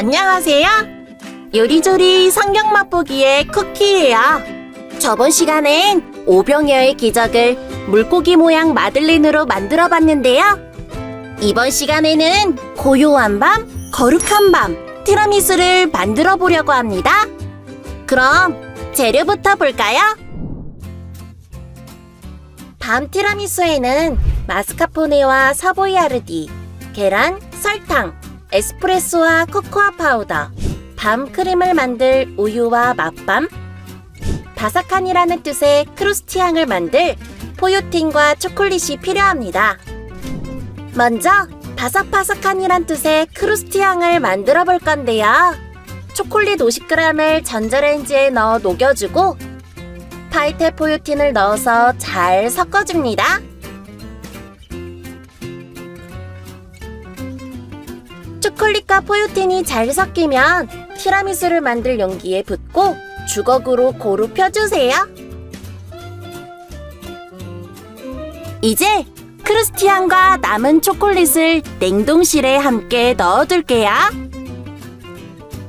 안녕하세요. 요리조리 성경 맛보기의 쿠키예요. 저번 시간엔 오병이어의 기적을 물고기 모양 마들렌으로 만들어 봤는데요. 이번 시간에는 고요한 밤, 거룩한 밤 티라미수를 만들어 보려고 합니다. 그럼 재료부터 볼까요? 밤 티라미수에는 마스카포네와 사보이아르디, 계란, 설탕, 에스프레소와 코코아 파우더, 밤 크림을 만들 우유와 맛밤, 바삭한이라는 뜻의 크루스티앙을 만들 포요틴과 초콜릿이 필요합니다. 먼저 바삭바삭한이란 뜻의 크루스티앙을 만들어 볼 건데요. 초콜릿 50g을 전자레인지에 넣어 녹여주고 파이테 포요틴을 넣어서 잘 섞어줍니다. 초콜릿과 포요틴이 잘 섞이면 티라미수를 만들 용기에 붓고 주걱으로 고루 펴주세요. 이제 크루스티앙과 남은 초콜릿을 냉동실에 함께 넣어둘게요.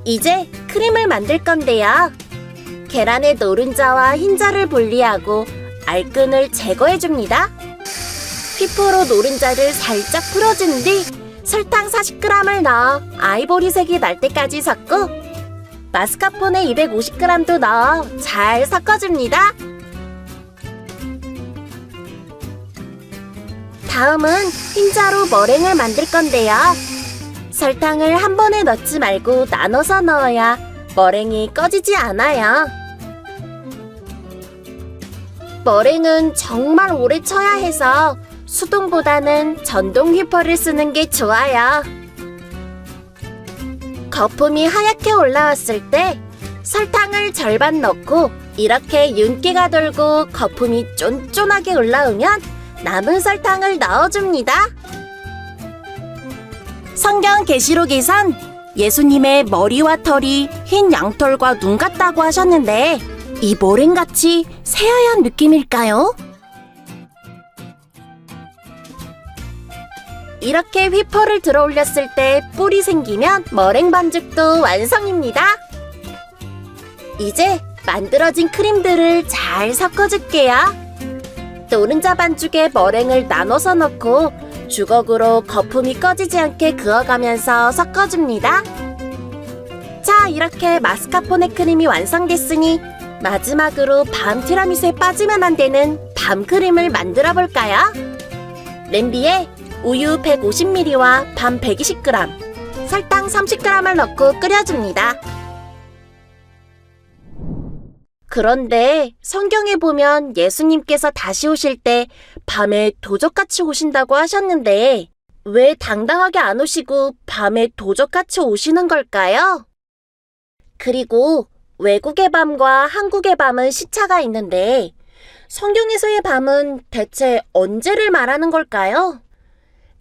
이제 크림을 만들 건데요. 계란의 노른자와 흰자를 분리하고 알끈을 제거해줍니다. 휘포로 노른자를 살짝 풀어준 뒤 설탕 40g을 넣어 아이보리색이 날 때까지 섞고 마스카포네 250g도 넣어 잘 섞어줍니다. 다음은 흰자로 머랭을 만들 건데요. 설탕을 한 번에 넣지 말고 나눠서 넣어야 머랭이 꺼지지 않아요. 머랭은 정말 오래 쳐야 해서 수동보다는 전동 휘퍼를 쓰는 게 좋아요. 거품이 하얗게 올라왔을 때 설탕을 절반 넣고 이렇게 윤기가 돌고 거품이 쫀쫀하게 올라오면 남은 설탕을 넣어줍니다. 성경 계시록에선 예수님의 머리와 털이 흰 양털과 눈 같다고 하셨는데 이 머랭같이 새하얀 느낌일까요? 이렇게 휘퍼를 들어 올렸을 때 뿔이 생기면 머랭 반죽도 완성입니다. 이제 만들어진 크림들을 잘 섞어줄게요. 노른자 반죽에 머랭을 나눠서 넣고 주걱으로 거품이 꺼지지 않게 그어가면서 섞어줍니다. 자, 이렇게 마스카포네 크림이 완성됐으니 마지막으로 밤 티라미수에 빠지면 안 되는 밤 크림을 만들어 볼까요? 냄비에 우유 150ml와 밤 120g, 설탕 30g을 넣고 끓여줍니다. 그런데 성경에 보면 예수님께서 다시 오실 때 밤에 도적같이 오신다고 하셨는데 왜 당당하게 안 오시고 밤에 도적같이 오시는 걸까요? 그리고 외국의 밤과 한국의 밤은 시차가 있는데 성경에서의 밤은 대체 언제를 말하는 걸까요?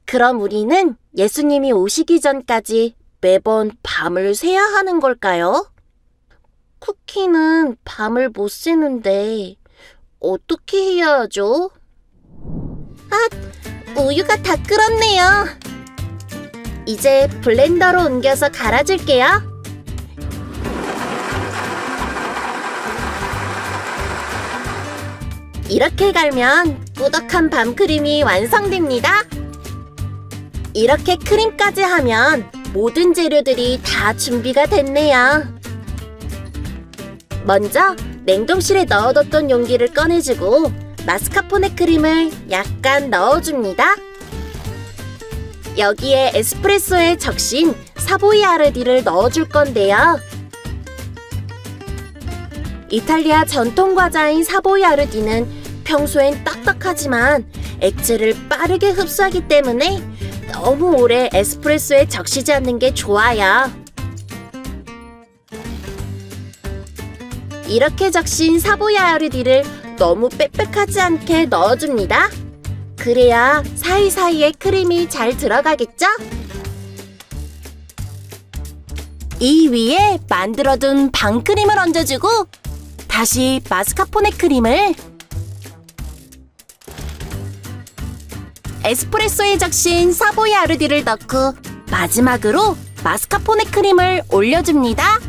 그럼 우리는 예수님이 오시기 전까지 매번 밤을 새야 하는 걸까요? 쿠키는 밤을 못 새는데 어떻게 해야 하죠? 아, 우유가 다 끓었네요. 이제 블렌더로 옮겨서 갈아줄게요. 이렇게 갈면 꾸덕한 밤크림이 완성됩니다. 이렇게 크림까지 하면 모든 재료들이 다 준비가 됐네요. 먼저 냉동실에 넣어뒀던 용기를 꺼내주고 마스카포네 크림을 약간 넣어줍니다. 여기에 에스프레소에 적신 사보이아르디를 넣어줄 건데요. 이탈리아 전통 과자인 사보이아르디는 평소엔 딱딱하지만 액체를 빠르게 흡수하기 때문에 너무 오래 에스프레소에 적시지 않는 게 좋아요. 이렇게 적신 사보이아르디를 너무 빽빽하지 않게 넣어줍니다. 그래야 사이사이에 크림이 잘 들어가겠죠? 이 위에 만들어둔 밤크림을 얹어주고 다시 마스카포네 크림을 에스프레소에 적신 사보이아르디를 넣고 마지막으로 마스카포네 크림을 올려줍니다.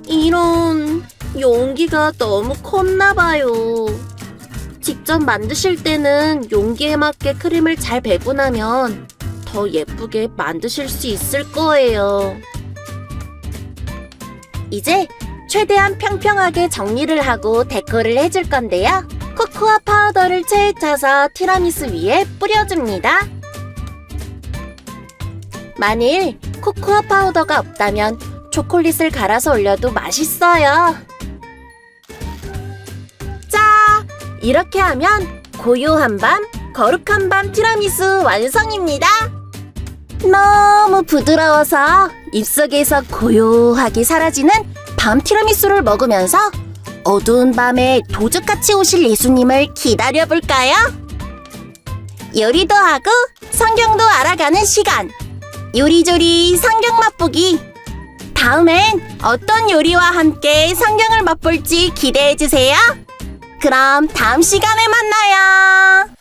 이런, 용기가 너무 컸나봐요. 직접 만드실 때는 용기에 맞게 크림을 잘 배고 나면 더 예쁘게 만드실 수 있을 거예요. 이제 최대한 평평하게 정리를 하고 데코를 해줄 건데요. 코코아 파우더를 체에 타서 티라미수 위에 뿌려줍니다. 만일 코코아 파우더가 없다면 초콜릿을 갈아서 올려도 맛있어요. 자, 이렇게 하면 고요한 밤, 거룩한 밤 티라미수 완성입니다. 너무 부드러워서 입속에서 고요하게 사라지는 밤 티라미수를 먹으면서 어두운 밤에 도둑같이 오실 예수님을 기다려볼까요? 요리도 하고 성경도 알아가는 시간, 요리조리 성경 맛보기. 다음엔 어떤 요리와 함께 성경을 맛볼지 기대해주세요. 그럼 다음 시간에 만나요.